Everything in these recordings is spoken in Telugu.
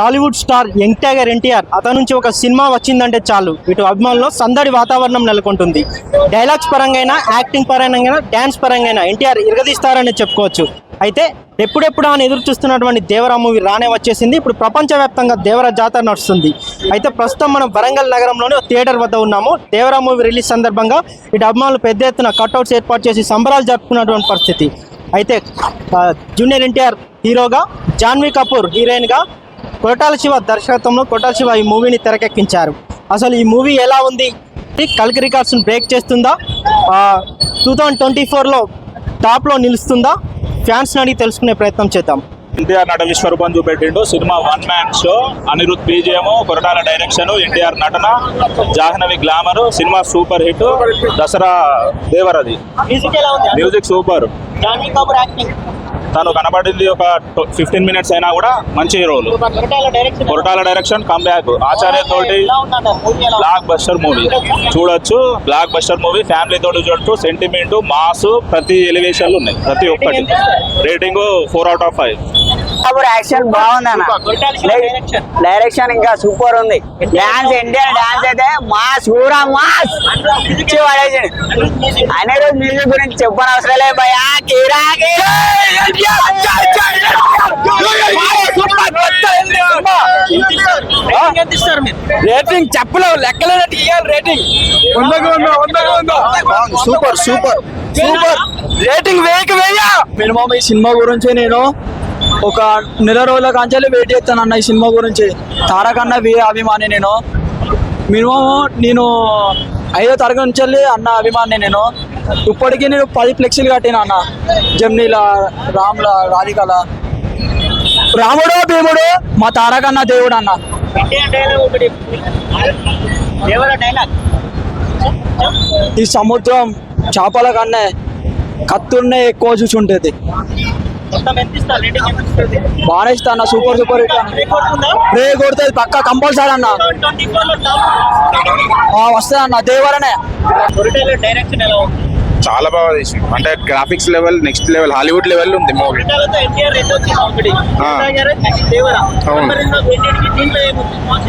Tollywood star young tiger NTR అతని నుంచి ఒక సినిమా వచ్చిందంటే చాలు ఇటు అభిమానుల్లో సందడి వాతావరణం నెలకొంటుంది. డైలాగ్స్ పరంగా, యాక్టింగ్ పరంగా, డ్యాన్స్ పరంగా ఎన్టీఆర్ ఇరగదీస్తారని చెప్పుకోవచ్చు. అయితే ఎప్పుడెప్పుడు అని ఎదురు చూస్తున్నటువంటి దేవరా మూవీ రానే వచ్చేసింది. ఇప్పుడు ప్రపంచవ్యాప్తంగా దేవరా జాతర నడుస్తుంది. అయితే ప్రస్తుతం మనం వరంగల్ నగరంలోని థియేటర్ వద్ద ఉన్నాము. దేవరా మూవీ రిలీజ్ సందర్భంగా ఇటు అభిమానులు పెద్ద ఎత్తున కట్అవుట్స్ ఏర్పాటు చేసి సంబరాలు జరుపుకున్నటువంటి పరిస్థితి. అయితే జూనియర్ ఎన్టీఆర్ హీరోగా, జాన్వీ కపూర్ హీరోయిన్గా, కొరటాల శివ దర్శకత్వంలో కొరటాల శివ ఈ మూవీని తెరకెక్కించారు. అసలు ఈ మూవీ ఎలా ఉంది, కల్కి రికార్డ్స్ని బ్రేక్ చేస్తుందా, 2024లో టాప్లో నిలుస్తుందా, ఫ్యాన్స్ అడిగి తెలుసుకునే ప్రయత్నం చేద్దాం. ఎన్టీఆర్ నట విశ్వరూపం చూపెట్టిండు. Cinema 1 man show. Anirudh BGM, Koratala direction, NTR నటన, Janhvi glamour. Cinema super hit. Dasara దేవరది మ్యూజిక్ సూపర్. తను కనబడింది ఒక 15 మినిట్స్ అయినా కూడా మంచి role. Koratala direction comeback. Acharya తోటి బ్లాక్ బస్టర్ మూవీ చూడొచ్చు. బ్లాక్ బస్టర్ మూవీ ఫ్యామిలీ తోటి చూడొచ్చు. సెంటిమెంట్, మాస్, ప్రతి ఎలివేషన్లు ఉన్నాయి. ప్రతి ఒక్కటి. రేటింగ్ 4/5. యాక్షన్ బాగుందన్న. డైరెక్షన్ ఇంకా సూపర్ ఉంది. డాన్స్, ఎన్టీఆర్ డాన్స్ అయితే మాస్, పూరా మాస్ ఇచ్చి పడేసాడు. అనిరుద్ మ్యూజిక్ గురించి చెప్పనవసరం లేదు భయ్యా. రేటింగ్ చెప్పలేవు, లెక్కలేనట్టు ఇవ్వాలి rating. Super super super. Rating 1000. Minimum ఈ సినిమా గురించి నేను ఒక నెల రోజుల కాంచాలి వెయిట్ చేస్తాను అన్న. ఈ సినిమా గురించి తారకన్నా అభిమాని నేను. మినిమం నేను 5వ తరగతి నుంచి అన్న అభిమాని నేను. ఇప్పటికీ నేను 10 ఫ్లెక్సీలు కట్టిన అన్న. జమ్నీల, రామ్ల, రాధికల. రాముడు భీముడు మా తారకన్న దేవుడు అన్న. ఈ సముద్రం చేపల కన్నా కత్తున్నే ఎక్కువ చూసుంటది. బాగా ఇస్తా అన్న. సూపర్ సూపర్ రే కొడుతుంది పక్కా కంపల్సరీ అన్న. వస్తుంది అన్న. దేవరనే చాలా బాగా తీసింది. అంటే graphics level next level, Hollywood level ఉంది మూవీ.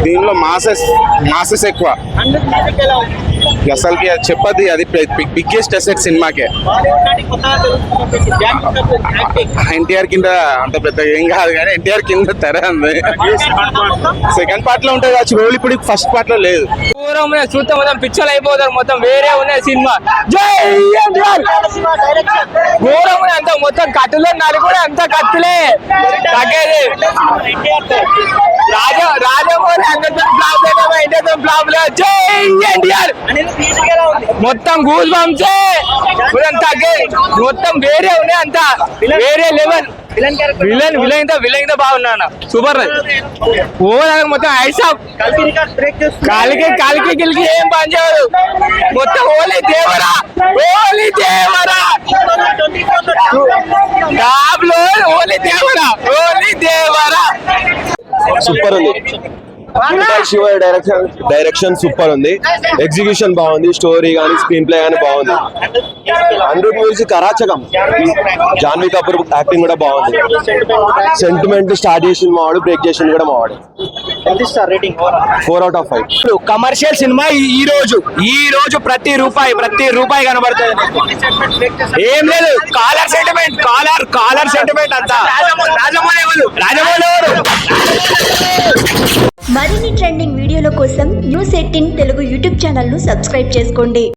దీనిలో మాసెస్ ఎక్కువ. అసలుకి అది చెప్పది, అది బిగ్గెస్ట్ అసెట్ సినిమాకే. ఎన్టీఆర్ కింద అంత పెద్ద ఏం కాదు కానీ ఎన్టీఆర్ కింద తెర ఉంది. సెకండ్ పార్ట్ లో ఉంటుంది కావచ్చు, రోల్ ఇప్పుడు ఫస్ట్ పార్ట్ లో లేదు. చూస్తే మొత్తం పిక్చర్ అయిపోతారు. మొత్తం వేరే ఉన్నాయి సినిమా. ఘోరం అంత మొత్తం కట్టులో నలుగురు అంత కత్తులే తగ్గేది. రాజమౌళి అందరితో ఫ్లాప్ లేదు. జై ఎన్టీఆర్ మొత్తం గూస్ బంప్సే తగ్గే. మొత్తం వేరే ఉన్నాయి. అంత వేరే లెవెల్. విలన్ బాగున్నా. సూపర్. మొత్తం ఐసాప్ కాలికి గిలికి ఏం పని చేయదు. మొత్తం ఓలీ దేవరా టాప్ లో. ఓలీ దేవరా సూపర్ ఉంది. శివ డైరెక్షన్ సూపర్ ఉంది. ఎగ్జిక్యూషన్ బాగుంది. స్టోరీ కానీ స్క్రీన్ ప్లే కానీ బాగుంది. అనిరుద్ మ్యూజిక్ అరాచకం. జాన్వీ కపూర్ యాక్టింగ్ కూడా బాగుంది. సెంటిమెంట్ స్టార్ట్ చేసింది మావాడు, బ్రేక్ చేసింది కూడా మావాడు. 4/5. Commercial cinema. ఈ రోజు ప్రతి రూపాయి కనబడుతుంది. ఏం లేదు. కాలర్ సెంటిమెంట్ అంతా. రాజమౌళి మరిన్ని ట్రెండింగ్ వీడియోల కోసం న్యూస్ 18 తెలుగు యూట్యూబ్ ఛానల్ ను సబ్స్క్రైబ్ చేసుకోండి.